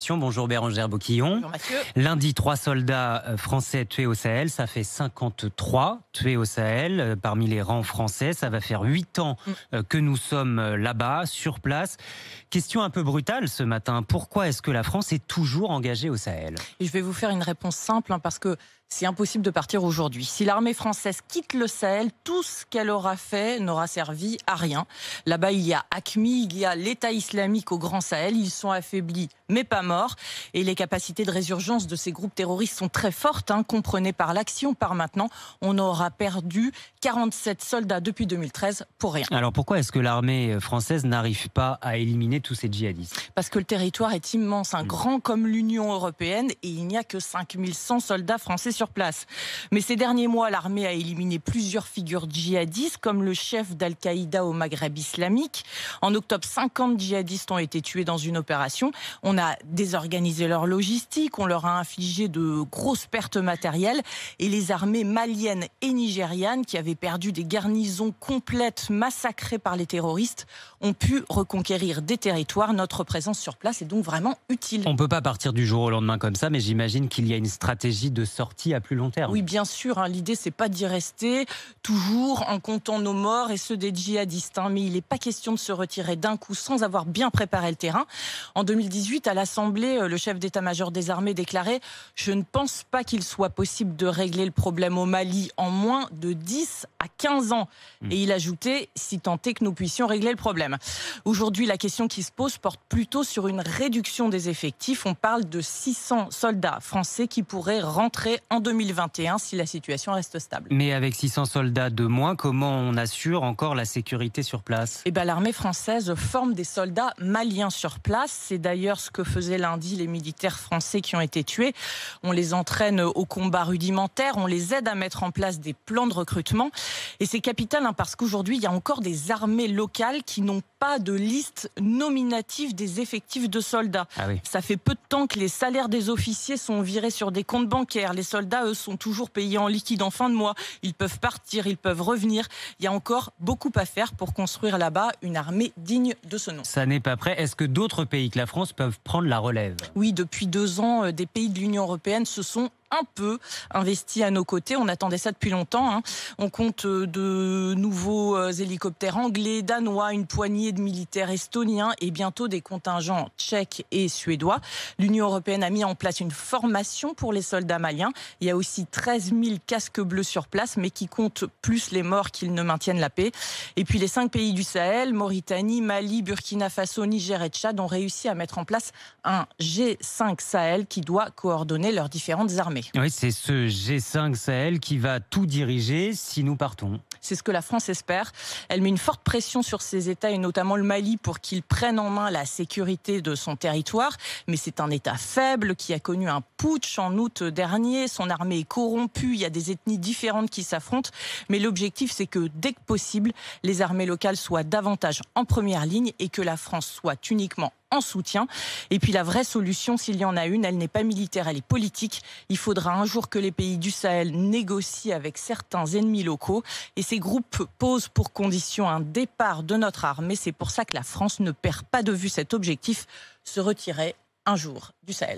Bonjour Bérangère Boquillon. Bonjour Mathieu. Lundi, 3 soldats français tués au Sahel. Ça fait 53 tués au Sahel parmi les rangs français. Ça va faire 8 ans que nous sommes là-bas, sur place. Question un peu brutale ce matin. Pourquoi est-ce que la France est toujours engagée au Sahel? Et je vais vous faire une réponse simple parce que c'est impossible de partir aujourd'hui. Si l'armée française quitte le Sahel, tout ce qu'elle aura fait n'aura servi à rien. Là-bas, il y a AQMI, il y a l'État islamique au Grand Sahel. Ils sont affaiblis, mais pas morts. Et les capacités de résurgence de ces groupes terroristes sont très fortes. Comprenez par l'action, par maintenant. On aura perdu 47 soldats depuis 2013 pour rien. Alors pourquoi est-ce que l'armée française n'arrive pas à éliminer tous ces djihadistes? Parce que le territoire est immense, grand comme l'Union européenne, et il n'y a que 5100 soldats français sur place. Mais ces derniers mois, l'armée a éliminé plusieurs figures djihadistes, comme le chef d'Al-Qaïda au Maghreb islamique. En octobre, 50 djihadistes ont été tués dans une opération. On a désorganisé leur logistique, on leur a infligé de grosses pertes matérielles, et les armées maliennes et nigérianes, qui avaient perdu des garnisons complètes massacrées par les terroristes, ont pu reconquérir des territoires. Notre présence sur place est donc vraiment utile. On ne peut pas partir du jour au lendemain comme ça, mais j'imagine qu'il y a une stratégie de sortie à plus long terme. Oui, bien sûr. L'idée, c'est pas d'y rester toujours en comptant nos morts et ceux des djihadistes. Mais il n'est pas question de se retirer d'un coup sans avoir bien préparé le terrain. En 2018, à l'Assemblée, le chef d'état-major des armées déclarait « Je ne pense pas qu'il soit possible de régler le problème au Mali en moins de 10 à 15 ans. » Et il ajoutait « Si tant est que nous puissions régler le problème ». Aujourd'hui, la question qui se pose porte plutôt sur une réduction des effectifs. On parle de 600 soldats français qui pourraient rentrer en 2021 si la situation reste stable. Mais avec 600 soldats de moins, comment on assure encore la sécurité sur place? L'armée française forme des soldats maliens sur place. C'est d'ailleurs ce que faisaient lundi les militaires français qui ont été tués. On les entraîne au combat rudimentaire, on les aide à mettre en place des plans de recrutement. Et c'est capital parce qu'aujourd'hui, il y a encore des armées locales qui n'ont pas de liste nominative des effectifs de soldats. Ça fait peu de temps que les salaires des officiers sont virés sur des comptes bancaires. Les soldats, eux, sont toujours payés en liquide en fin de mois. Ils peuvent partir, ils peuvent revenir. Il y a encore beaucoup à faire pour construire là-bas une armée digne de ce nom. Ça n'est pas prêt. Est-ce que d'autres pays que la France peuvent prendre la relève? Oui, depuis 2 ans, des pays de l'Union européenne se sont un peu investi à nos côtés. On attendait ça depuis longtemps. On compte de nouveaux hélicoptères anglais, danois, une poignée de militaires estoniens et bientôt des contingents tchèques et suédois. L'Union européenne a mis en place une formation pour les soldats maliens. Il y a aussi 13 000 casques bleus sur place, mais qui comptent plus les morts qu'ils ne maintiennent la paix. Et puis les 5 pays du Sahel, Mauritanie, Mali, Burkina Faso, Niger et Tchad, ont réussi à mettre en place un G5 Sahel qui doit coordonner leurs différentes armées. Oui, c'est ce G5 Sahel qui va tout diriger si nous partons. C'est ce que la France espère. Elle met une forte pression sur ces États et notamment le Mali pour qu'ils prennent en main la sécurité de son territoire. Mais c'est un État faible qui a connu un putsch en août dernier. Son armée est corrompue. Il y a des ethnies différentes qui s'affrontent. Mais l'objectif, c'est que dès que possible, les armées locales soient davantage en première ligne et que la France soit uniquement en soutien. Et puis la vraie solution, s'il y en a une, elle n'est pas militaire, elle est politique. Il faudra un jour que les pays du Sahel négocient avec certains ennemis locaux. Et ces groupes posent pour condition un départ de notre armée. C'est pour ça que la France ne perd pas de vue cet objectif, se retirer un jour du Sahel.